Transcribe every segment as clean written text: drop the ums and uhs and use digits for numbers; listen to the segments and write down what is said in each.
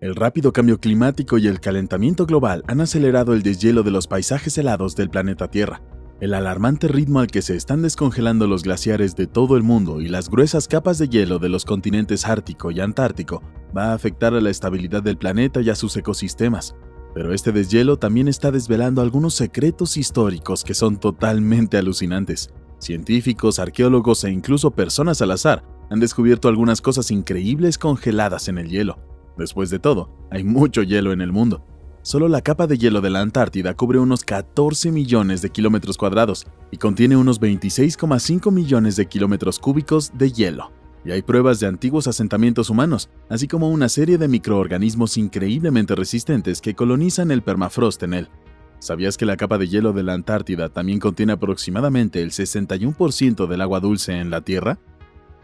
El rápido cambio climático y el calentamiento global han acelerado el deshielo de los paisajes helados del planeta Tierra. El alarmante ritmo al que se están descongelando los glaciares de todo el mundo y las gruesas capas de hielo de los continentes ártico y antártico va a afectar a la estabilidad del planeta y a sus ecosistemas. Pero este deshielo también está desvelando algunos secretos históricos que son totalmente alucinantes. Científicos, arqueólogos e incluso personas al azar han descubierto algunas cosas increíbles congeladas en el hielo. Después de todo, hay mucho hielo en el mundo. Solo la capa de hielo de la Antártida cubre unos 14 millones de kilómetros cuadrados y contiene unos 26,5 millones de kilómetros cúbicos de hielo. Y hay pruebas de antiguos asentamientos humanos, así como una serie de microorganismos increíblemente resistentes que colonizan el permafrost en él. ¿Sabías que la capa de hielo de la Antártida también contiene aproximadamente el 61% del agua dulce en la Tierra?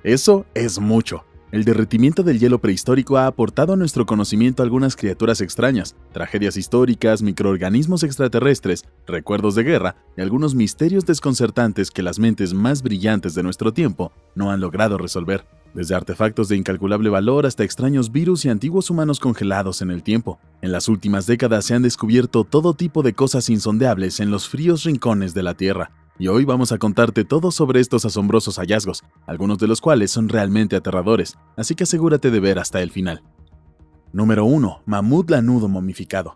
Eso es mucho. El derretimiento del hielo prehistórico ha aportado a nuestro conocimiento algunas criaturas extrañas, tragedias históricas, microorganismos extraterrestres, recuerdos de guerra y algunos misterios desconcertantes que las mentes más brillantes de nuestro tiempo no han logrado resolver. Desde artefactos de incalculable valor hasta extraños virus y antiguos humanos congelados en el tiempo. En las últimas décadas se han descubierto todo tipo de cosas insondables en los fríos rincones de la Tierra. Y hoy vamos a contarte todo sobre estos asombrosos hallazgos, algunos de los cuales son realmente aterradores, así que asegúrate de ver hasta el final. Número 1. Mamut lanudo momificado.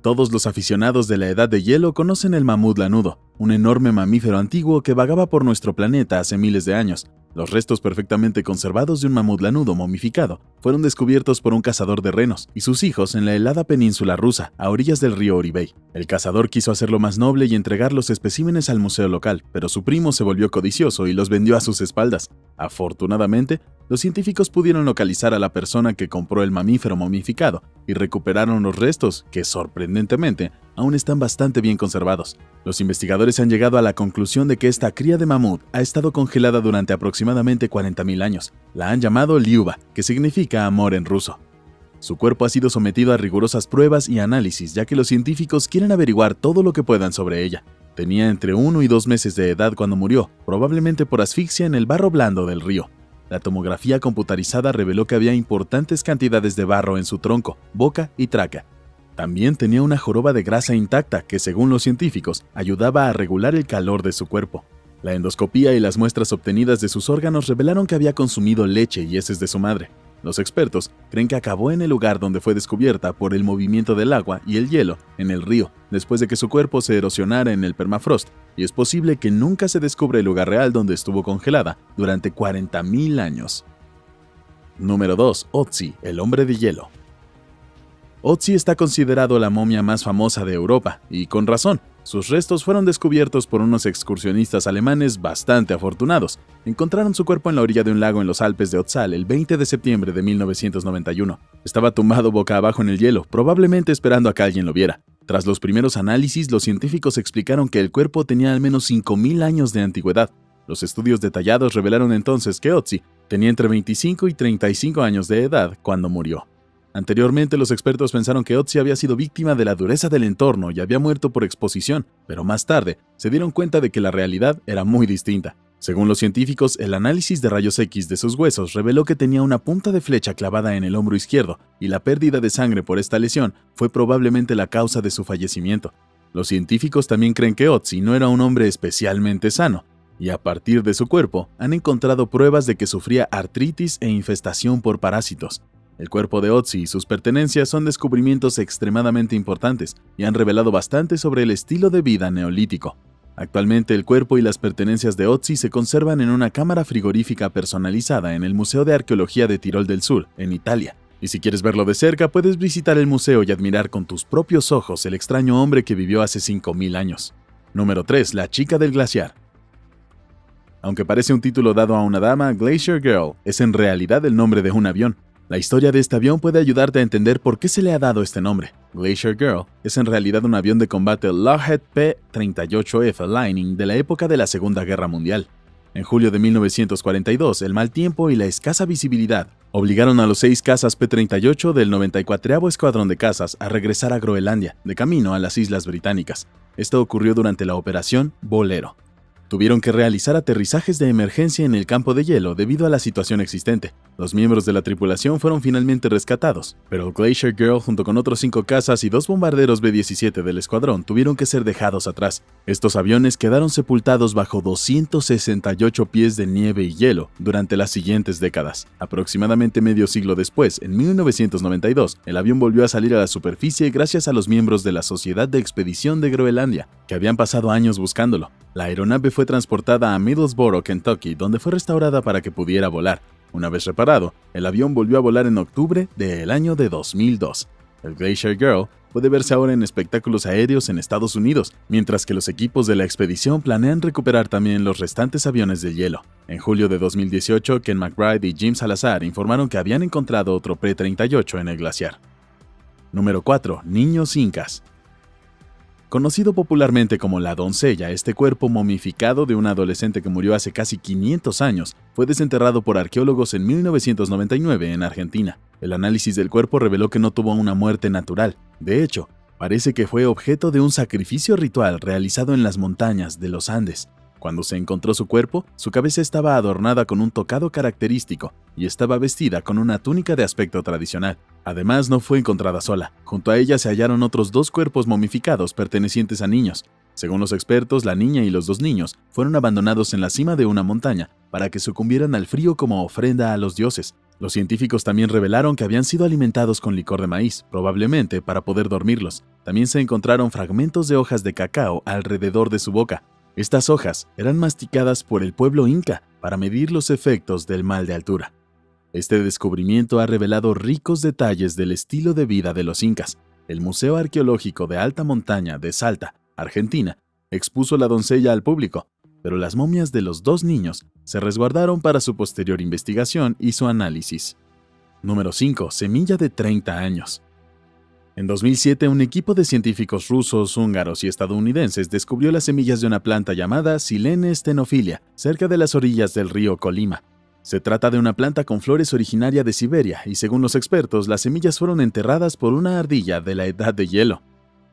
Todos los aficionados de la edad de hielo conocen el mamut lanudo, un enorme mamífero antiguo que vagaba por nuestro planeta hace miles de años. Los restos perfectamente conservados de un mamut lanudo momificado fueron descubiertos por un cazador de renos y sus hijos en la helada península rusa, a orillas del río Oribey. El cazador quiso hacerlo más noble y entregar los especímenes al museo local, pero su primo se volvió codicioso y los vendió a sus espaldas. Afortunadamente, los científicos pudieron localizar a la persona que compró el mamífero momificado y recuperaron los restos, que sorprendentemente aún están bastante bien conservados. Los investigadores han llegado a la conclusión de que esta cría de mamut ha estado congelada durante aproximadamente 40.000 años. La han llamado Lyuba, que significa amor en ruso. Su cuerpo ha sido sometido a rigurosas pruebas y análisis, ya que los científicos quieren averiguar todo lo que puedan sobre ella. Tenía entre 1 y 2 meses de edad cuando murió, probablemente por asfixia en el barro blando del río. La tomografía computarizada reveló que había importantes cantidades de barro en su tronco, boca y tráquea. También tenía una joroba de grasa intacta que, según los científicos, ayudaba a regular el calor de su cuerpo. La endoscopía y las muestras obtenidas de sus órganos revelaron que había consumido leche y heces de su madre. Los expertos creen que acabó en el lugar donde fue descubierta por el movimiento del agua y el hielo en el río, después de que su cuerpo se erosionara en el permafrost, y es posible que nunca se descubra el lugar real donde estuvo congelada durante 40.000 años. Número 2. Otzi, el hombre de hielo. Otzi está considerado la momia más famosa de Europa, y con razón. Sus restos fueron descubiertos por unos excursionistas alemanes bastante afortunados. Encontraron su cuerpo en la orilla de un lago en los Alpes de Otzal el 20 de septiembre de 1991. Estaba tumbado boca abajo en el hielo, probablemente esperando a que alguien lo viera. Tras los primeros análisis, los científicos explicaron que el cuerpo tenía al menos 5.000 años de antigüedad. Los estudios detallados revelaron entonces que Otzi tenía entre 25 y 35 años de edad cuando murió. Anteriormente, los expertos pensaron que Otzi había sido víctima de la dureza del entorno y había muerto por exposición, pero más tarde se dieron cuenta de que la realidad era muy distinta. Según los científicos, el análisis de rayos X de sus huesos reveló que tenía una punta de flecha clavada en el hombro izquierdo, y la pérdida de sangre por esta lesión fue probablemente la causa de su fallecimiento. Los científicos también creen que Otzi no era un hombre especialmente sano, y a partir de su cuerpo han encontrado pruebas de que sufría artritis e infestación por parásitos. El cuerpo de Otzi y sus pertenencias son descubrimientos extremadamente importantes y han revelado bastante sobre el estilo de vida neolítico. Actualmente, el cuerpo y las pertenencias de Otzi se conservan en una cámara frigorífica personalizada en el Museo de Arqueología de Tirol del Sur, en Italia. Y si quieres verlo de cerca, puedes visitar el museo y admirar con tus propios ojos el extraño hombre que vivió hace 5.000 años. Número 3. La chica del glaciar. Aunque parece un título dado a una dama, Glacier Girl es en realidad el nombre de un avión. La historia de este avión puede ayudarte a entender por qué se le ha dado este nombre. Glacier Girl es en realidad un avión de combate Lockheed P-38F Lightning de la época de la Segunda Guerra Mundial. En julio de 1942, el mal tiempo y la escasa visibilidad obligaron a los 6 cazas P-38 del 94º Escuadrón de Cazas a regresar a Groenlandia, de camino a las Islas Británicas. Esto ocurrió durante la Operación Bolero. Tuvieron que realizar aterrizajes de emergencia en el campo de hielo debido a la situación existente, Los miembros de la tripulación fueron finalmente rescatados, pero el Glacier Girl, junto con otros 5 cazas y 2 bombarderos B-17 del escuadrón, tuvieron que ser dejados atrás. Estos aviones quedaron sepultados bajo 268 pies de nieve y hielo durante las siguientes décadas. Aproximadamente medio siglo después, en 1992, el avión volvió a salir a la superficie gracias a los miembros de la Sociedad de Expedición de Groenlandia, que habían pasado años buscándolo. La aeronave fue transportada a Middlesboro, Kentucky, donde fue restaurada para que pudiera volar. Una vez reparado, el avión volvió a volar en octubre del año de 2002. El Glacier Girl puede verse ahora en espectáculos aéreos en Estados Unidos, mientras que los equipos de la expedición planean recuperar también los restantes aviones de hielo. En julio de 2018, Ken McBride y Jim Salazar informaron que habían encontrado otro P-38 en el glaciar. Número 4. Niños incas. Conocido popularmente como la doncella, este cuerpo momificado de un adolescente que murió hace casi 500 años fue desenterrado por arqueólogos en 1999 en Argentina. El análisis del cuerpo reveló que no tuvo una muerte natural. De hecho, parece que fue objeto de un sacrificio ritual realizado en las montañas de los Andes. Cuando se encontró su cuerpo, su cabeza estaba adornada con un tocado característico y estaba vestida con una túnica de aspecto tradicional. Además, no fue encontrada sola. Junto a ella se hallaron otros 2 cuerpos momificados pertenecientes a niños. Según los expertos, la niña y los 2 niños fueron abandonados en la cima de una montaña para que sucumbieran al frío como ofrenda a los dioses. Los científicos también revelaron que habían sido alimentados con licor de maíz, probablemente para poder dormirlos. También se encontraron fragmentos de hojas de cacao alrededor de su boca. Estas hojas eran masticadas por el pueblo inca para medir los efectos del mal de altura. Este descubrimiento ha revelado ricos detalles del estilo de vida de los incas. El Museo Arqueológico de Alta Montaña de Salta, Argentina, expuso la doncella al público, pero las momias de los 2 niños se resguardaron para su posterior investigación y su análisis. Número 5. Semilla de 30 años. En 2007, un equipo de científicos rusos, húngaros y estadounidenses descubrió las semillas de una planta llamada Silene stenofilia, cerca de las orillas del río Colima. Se trata de una planta con flores originaria de Siberia y, según los expertos, las semillas fueron enterradas por una ardilla de la edad de hielo.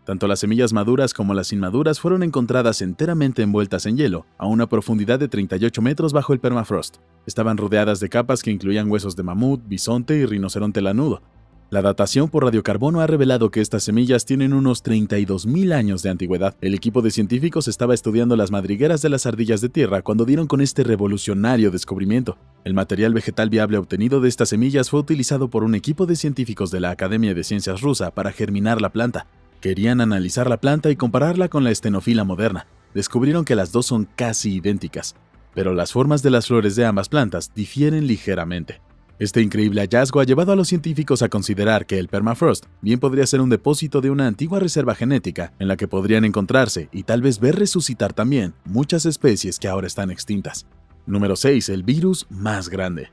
Tanto las semillas maduras como las inmaduras fueron encontradas enteramente envueltas en hielo, a una profundidad de 38 metros bajo el permafrost. Estaban rodeadas de capas que incluían huesos de mamut, bisonte y rinoceronte lanudo. La datación por radiocarbono ha revelado que estas semillas tienen unos 32.000 años de antigüedad. El equipo de científicos estaba estudiando las madrigueras de las ardillas de tierra cuando dieron con este revolucionario descubrimiento. El material vegetal viable obtenido de estas semillas fue utilizado por un equipo de científicos de la Academia de Ciencias rusa para germinar la planta. Querían analizar la planta y compararla con la estenofila moderna. Descubrieron que las 2 son casi idénticas, pero las formas de las flores de ambas plantas difieren ligeramente. Este increíble hallazgo ha llevado a los científicos a considerar que el permafrost bien podría ser un depósito de una antigua reserva genética en la que podrían encontrarse y tal vez ver resucitar también muchas especies que ahora están extintas. Número 6. El virus más grande.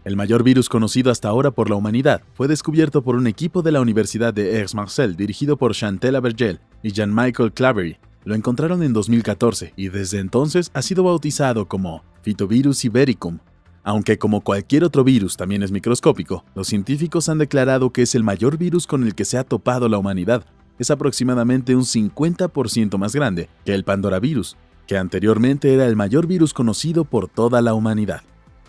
El mayor virus conocido hasta ahora por la humanidad fue descubierto por un equipo de la Universidad de Aix-Marseille dirigido por Chantal Avergel y Jean-Michel Claverie. Lo encontraron en 2014 y desde entonces ha sido bautizado como Phytovirus ibericum. Aunque como cualquier otro virus también es microscópico, los científicos han declarado que es el mayor virus con el que se ha topado la humanidad. Es aproximadamente un 50% más grande que el Pandoravirus, que anteriormente era el mayor virus conocido por toda la humanidad.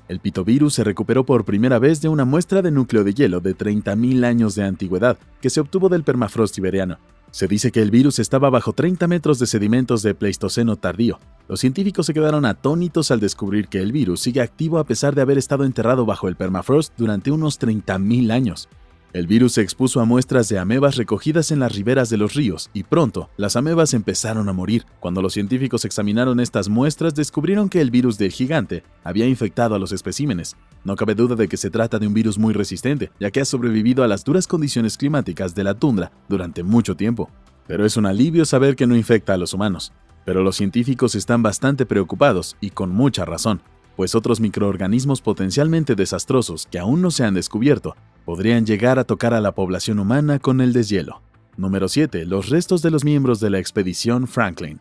El pitovirus se recuperó por primera vez de una muestra de núcleo de hielo de 30.000 años de antigüedad que se obtuvo del permafrost siberiano. Se dice que el virus estaba bajo 30 metros de sedimentos de Pleistoceno tardío. Los científicos se quedaron atónitos al descubrir que el virus sigue activo a pesar de haber estado enterrado bajo el permafrost durante unos 30.000 años. El virus se expuso a muestras de amebas recogidas en las riberas de los ríos y pronto las amebas empezaron a morir. Cuando los científicos examinaron estas muestras, descubrieron que el virus del gigante había infectado a los especímenes. No cabe duda de que se trata de un virus muy resistente, ya que ha sobrevivido a las duras condiciones climáticas de la tundra durante mucho tiempo. Pero es un alivio saber que no infecta a los humanos. Pero los científicos están bastante preocupados y con mucha razón, pues otros microorganismos potencialmente desastrosos que aún no se han descubierto podrían llegar a tocar a la población humana con el deshielo. Número 7. Los restos de los miembros de la expedición Franklin.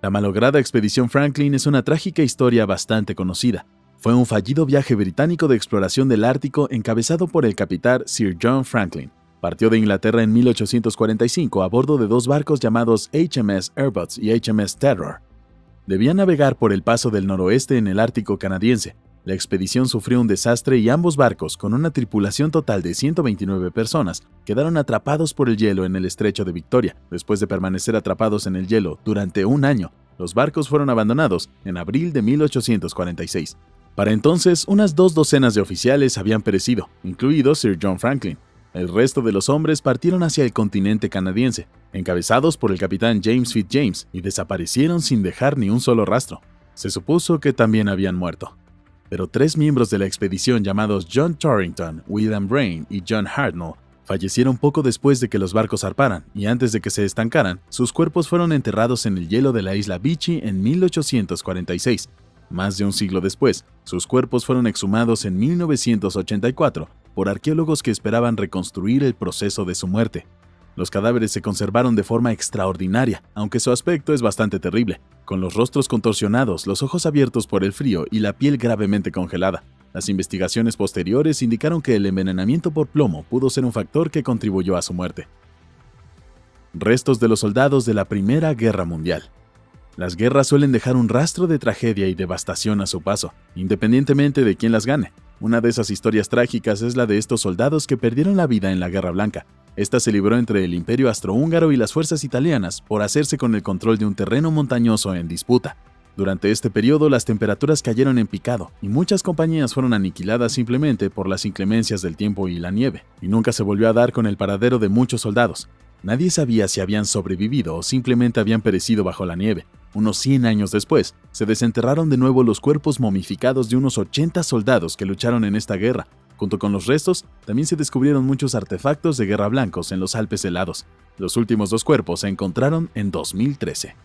La malograda expedición Franklin es una trágica historia bastante conocida. Fue un fallido viaje británico de exploración del Ártico encabezado por el capitán Sir John Franklin. Partió de Inglaterra en 1845 a bordo de 2 barcos llamados HMS Airbuts y HMS Terror. Debía navegar por el paso del noroeste en el Ártico canadiense. La expedición sufrió un desastre y ambos barcos, con una tripulación total de 129 personas, quedaron atrapados por el hielo en el estrecho de Victoria. Después de permanecer atrapados en el hielo durante un año, los barcos fueron abandonados en abril de 1846. Para entonces, unas 2 docenas de oficiales habían perecido, incluido Sir John Franklin. El resto de los hombres partieron hacia el continente canadiense, encabezados por el capitán James Fitzjames, y desaparecieron sin dejar ni un solo rastro. Se supuso que también habían muerto. Pero 3 miembros de la expedición llamados John Torrington, William Brain y John Hartnell fallecieron poco después de que los barcos zarparan, y antes de que se estancaran, sus cuerpos fueron enterrados en el hielo de la isla Beechey en 1846. Más de un siglo después, sus cuerpos fueron exhumados en 1984 por arqueólogos que esperaban reconstruir el proceso de su muerte. Los cadáveres se conservaron de forma extraordinaria, aunque su aspecto es bastante terrible, con los rostros contorsionados, los ojos abiertos por el frío y la piel gravemente congelada. Las investigaciones posteriores indicaron que el envenenamiento por plomo pudo ser un factor que contribuyó a su muerte. Restos de los soldados de la Primera Guerra Mundial. Las guerras suelen dejar un rastro de tragedia y devastación a su paso, independientemente de quién las gane. Una de esas historias trágicas es la de estos soldados que perdieron la vida en la Guerra Blanca. Esta se libró entre el Imperio Austrohúngaro y las fuerzas italianas por hacerse con el control de un terreno montañoso en disputa. Durante este periodo, las temperaturas cayeron en picado y muchas compañías fueron aniquiladas simplemente por las inclemencias del tiempo y la nieve, y nunca se volvió a dar con el paradero de muchos soldados. Nadie sabía si habían sobrevivido o simplemente habían perecido bajo la nieve. Unos 100 años después, se desenterraron de nuevo los cuerpos momificados de unos 80 soldados que lucharon en esta guerra. Junto con los restos, también se descubrieron muchos artefactos de guerra blancos en los Alpes helados. Los últimos 2 cuerpos se encontraron en 2013.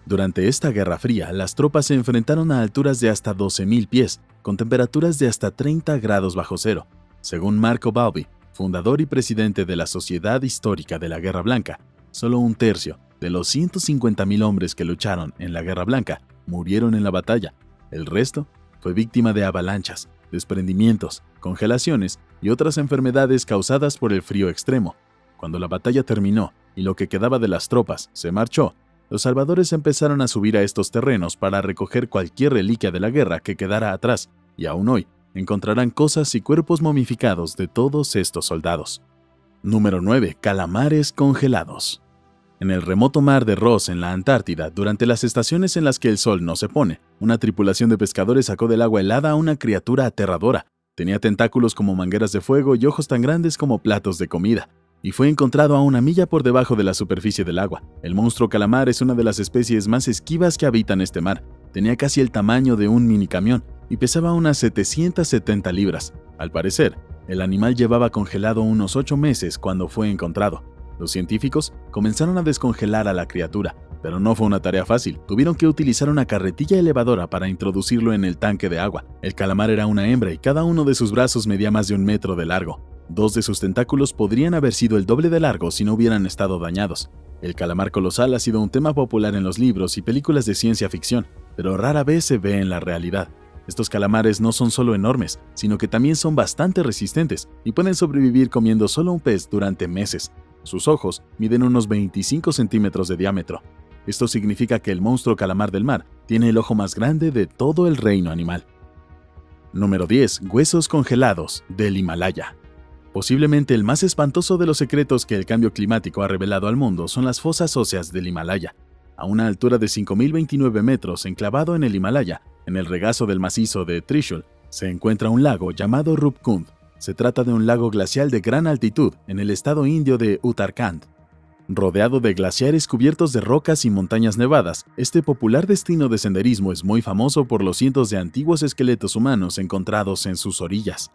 Durante esta Guerra Fría, las tropas se enfrentaron a alturas de hasta 12.000 pies, con temperaturas de hasta 30 grados bajo cero. Según Marco Balbi, fundador y presidente de la Sociedad Histórica de la Guerra Blanca, solo 1/3 de los 150.000 hombres que lucharon en la Guerra Blanca murieron en la batalla. El resto fue víctima de avalanchas, desprendimientos, congelaciones y otras enfermedades causadas por el frío extremo. Cuando la batalla terminó y lo que quedaba de las tropas se marchó, los salvadores empezaron a subir a estos terrenos para recoger cualquier reliquia de la guerra que quedara atrás, y aún hoy encontrarán cosas y cuerpos momificados de todos estos soldados. Número 9. Calamares congelados. En el remoto mar de Ross, en la Antártida, durante las estaciones en las que el sol no se pone, una tripulación de pescadores sacó del agua helada a una criatura aterradora. Tenía tentáculos como mangueras de fuego y ojos tan grandes como platos de comida, y fue encontrado a 1 milla por debajo de la superficie del agua. El monstruo calamar es una de las especies más esquivas que habitan este mar. Tenía casi el tamaño de un minicamión y pesaba unas 770 libras. Al parecer, el animal llevaba congelado unos 8 meses cuando fue encontrado. Los científicos comenzaron a descongelar a la criatura, pero no fue una tarea fácil. Tuvieron que utilizar una carretilla elevadora para introducirlo en el tanque de agua. El calamar era una hembra y cada uno de sus brazos medía más de 1 metro de largo. 2 de sus tentáculos podrían haber sido el doble de largo si no hubieran estado dañados. El calamar colosal ha sido un tema popular en los libros y películas de ciencia ficción, pero rara vez se ve en la realidad. Estos calamares no son solo enormes, sino que también son bastante resistentes y pueden sobrevivir comiendo solo un pez durante meses. Sus ojos miden unos 25 centímetros de diámetro. Esto significa que el monstruo calamar del mar tiene el ojo más grande de todo el reino animal. Número 10. Huesos congelados del Himalaya. Posiblemente el más espantoso de los secretos que el cambio climático ha revelado al mundo son las fosas óseas del Himalaya. A una altura de 5.029 metros, enclavado en el Himalaya, en el regazo del macizo de Trishul, se encuentra un lago llamado Rupkund. Se trata de un lago glacial de gran altitud en el estado indio de Uttarakhand. Rodeado de glaciares cubiertos de rocas y montañas nevadas, este popular destino de senderismo es muy famoso por los cientos de antiguos esqueletos humanos encontrados en sus orillas.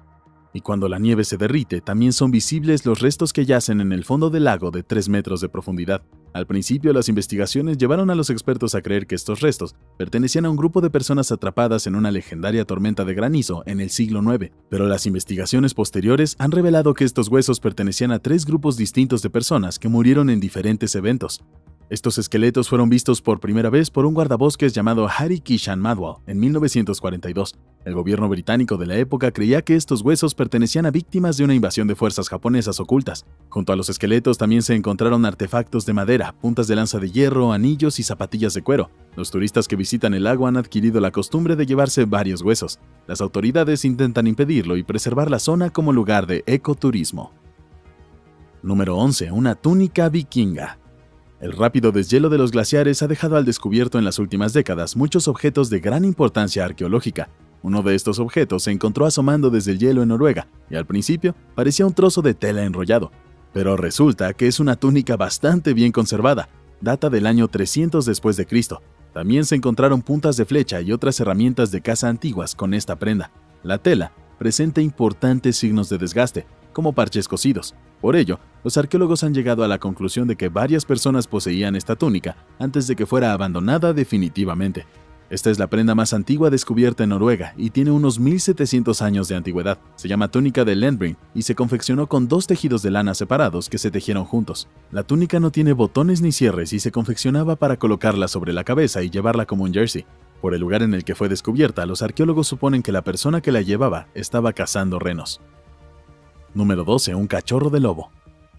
Y cuando la nieve se derrite, también son visibles los restos que yacen en el fondo del lago de 3 metros de profundidad. Al principio, las investigaciones llevaron a los expertos a creer que estos restos pertenecían a un grupo de personas atrapadas en una legendaria tormenta de granizo en el siglo IX, pero las investigaciones posteriores han revelado que estos huesos pertenecían a 3 grupos distintos de personas que murieron en diferentes eventos. Estos esqueletos fueron vistos por primera vez por un guardabosques llamado Hari Kishan Madwal en 1942. El gobierno británico de la época creía que estos huesos pertenecían a víctimas de una invasión de fuerzas japonesas ocultas. Junto a los esqueletos también se encontraron artefactos de madera, puntas de lanza de hierro, anillos y zapatillas de cuero. Los turistas que visitan el lago han adquirido la costumbre de llevarse varios huesos. Las autoridades intentan impedirlo y preservar la zona como lugar de ecoturismo. Número 11. Una túnica vikinga. El rápido deshielo de los glaciares ha dejado al descubierto en las últimas décadas muchos objetos de gran importancia arqueológica. Uno de estos objetos se encontró asomando desde el hielo en Noruega y al principio parecía un trozo de tela enrollado. Pero resulta que es una túnica bastante bien conservada. Data del año 300 después de Cristo. También se encontraron puntas de flecha y otras herramientas de caza antiguas con esta prenda. La tela presenta importantes signos de desgaste, como parches cosidos. Por ello, los arqueólogos han llegado a la conclusión de que varias personas poseían esta túnica antes de que fuera abandonada definitivamente. Esta es la prenda más antigua descubierta en Noruega y tiene unos 1700 años de antigüedad. Se llama túnica de Lendbrin y se confeccionó con dos tejidos de lana separados que se tejieron juntos. La túnica no tiene botones ni cierres y se confeccionaba para colocarla sobre la cabeza y llevarla como un jersey. Por el lugar en el que fue descubierta, los arqueólogos suponen que la persona que la llevaba estaba cazando renos. Número 12. Un cachorro de lobo.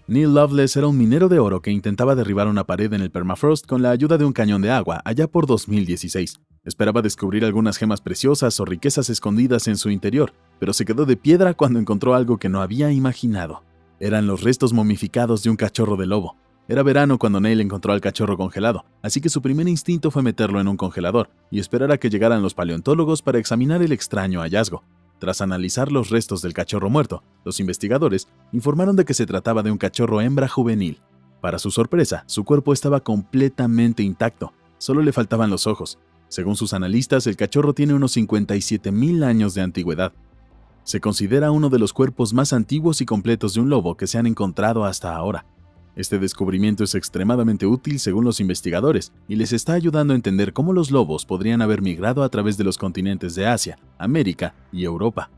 Neil Loveless era un minero de oro que intentaba derribar una pared en el permafrost con la ayuda de un cañón de agua allá por 2016. Esperaba descubrir algunas gemas preciosas o riquezas escondidas en su interior, pero se quedó de piedra cuando encontró algo que no había imaginado. Eran los restos momificados de un cachorro de lobo. Era verano cuando Neil encontró al cachorro congelado, así que su primer instinto fue meterlo en un congelador y esperar a que llegaran los paleontólogos para examinar el extraño hallazgo. Tras analizar los restos del cachorro muerto, los investigadores informaron de que se trataba de un cachorro hembra juvenil. Para su sorpresa, su cuerpo estaba completamente intacto, solo le faltaban los ojos. Según sus analistas, el cachorro tiene unos 57.000 años de antigüedad. Se considera uno de los cuerpos más antiguos y completos de un lobo que se han encontrado hasta ahora. Este descubrimiento es extremadamente útil según los investigadores y les está ayudando a entender cómo los lobos podrían haber migrado a través de los continentes de Asia, América y Europa.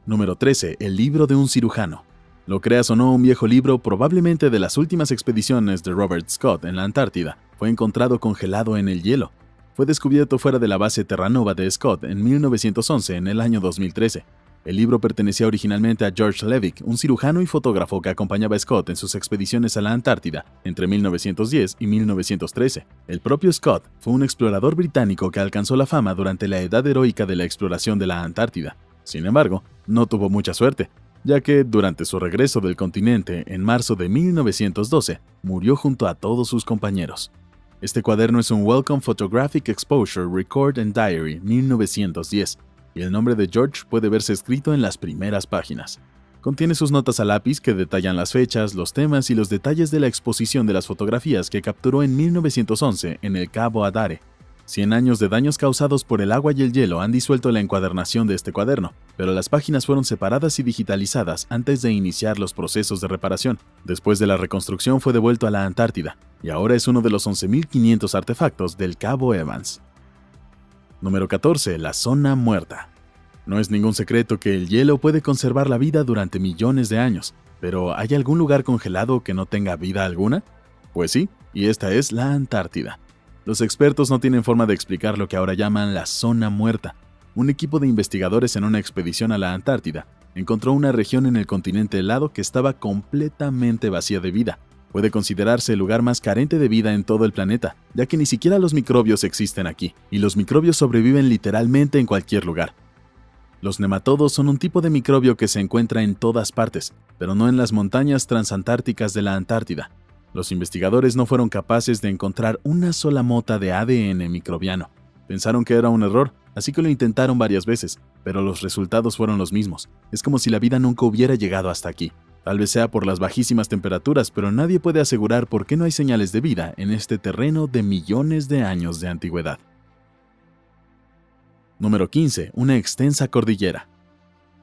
Número 13. El libro de un cirujano. Lo creas o no, un viejo libro, probablemente de las últimas expediciones de Robert Scott en la Antártida, fue encontrado congelado en el hielo. Fue descubierto fuera de la base Terranova de Scott en 1911 en el año 2013. El libro pertenecía originalmente a George Levick, un cirujano y fotógrafo que acompañaba a Scott en sus expediciones a la Antártida entre 1910 y 1913. El propio Scott fue un explorador británico que alcanzó la fama durante la edad heroica de la exploración de la Antártida. Sin embargo, no tuvo mucha suerte, ya que durante su regreso del continente en marzo de 1912, murió junto a todos sus compañeros. Este cuaderno es un Welcome Photographic Exposure Record and Diary 1910, y el nombre de George puede verse escrito en las primeras páginas. Contiene sus notas a lápiz que detallan las fechas, los temas y los detalles de la exposición de las fotografías que capturó en 1911 en el Cabo Adare. 100 años de daños causados por el agua y el hielo han disuelto la encuadernación de este cuaderno, pero las páginas fueron separadas y digitalizadas antes de iniciar los procesos de reparación. Después de la reconstrucción fue devuelto a la Antártida, y ahora es uno de los 11.500 artefactos del Cabo Evans. Número 14. La zona muerta. No es ningún secreto que el hielo puede conservar la vida durante millones de años, pero ¿hay algún lugar congelado que no tenga vida alguna? Pues sí, y esta es la Antártida. Los expertos no tienen forma de explicar lo que ahora llaman la zona muerta. Un equipo de investigadores en una expedición a la Antártida encontró una región en el continente helado que estaba completamente vacía de vida. Puede considerarse el lugar más carente de vida en todo el planeta, ya que ni siquiera los microbios existen aquí, y los microbios sobreviven literalmente en cualquier lugar. Los nematodos son un tipo de microbio que se encuentra en todas partes, pero no en las montañas transantárticas de la Antártida. Los investigadores no fueron capaces de encontrar una sola mota de ADN microbiano. Pensaron que era un error, así que lo intentaron varias veces, pero los resultados fueron los mismos. Es como si la vida nunca hubiera llegado hasta aquí. Tal vez sea por las bajísimas temperaturas, pero nadie puede asegurar por qué no hay señales de vida en este terreno de millones de años de antigüedad. Número 15. Una extensa cordillera.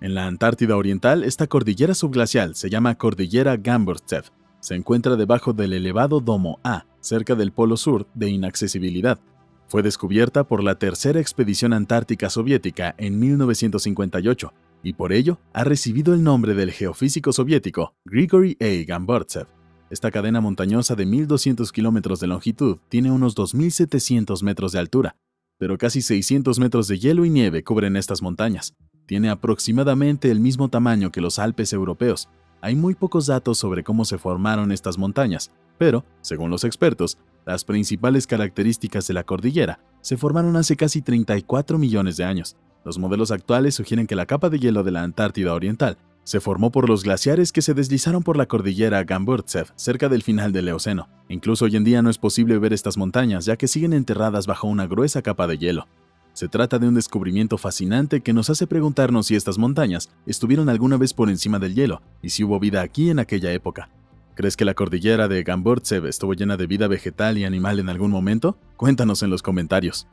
En la Antártida Oriental, esta cordillera subglacial se llama Cordillera Gamburtsev. Se encuentra debajo del elevado Domo A, cerca del polo sur de inaccesibilidad. Fue descubierta por la tercera expedición antártica soviética en 1958, y por ello ha recibido el nombre del geofísico soviético Grigory A. Gamburtsev. Esta cadena montañosa de 1.200 kilómetros de longitud tiene unos 2.700 metros de altura, pero casi 600 metros de hielo y nieve cubren estas montañas. Tiene aproximadamente el mismo tamaño que los Alpes europeos. Hay muy pocos datos sobre cómo se formaron estas montañas, pero, según los expertos, las principales características de la cordillera se formaron hace casi 34 millones de años. Los modelos actuales sugieren que la capa de hielo de la Antártida Oriental se formó por los glaciares que se deslizaron por la cordillera Gamburtsev cerca del final del Eoceno. Incluso hoy en día no es posible ver estas montañas ya que siguen enterradas bajo una gruesa capa de hielo. Se trata de un descubrimiento fascinante que nos hace preguntarnos si estas montañas estuvieron alguna vez por encima del hielo y si hubo vida aquí en aquella época. ¿Crees que la cordillera de Gamburtsev estuvo llena de vida vegetal y animal en algún momento? Cuéntanos en los comentarios.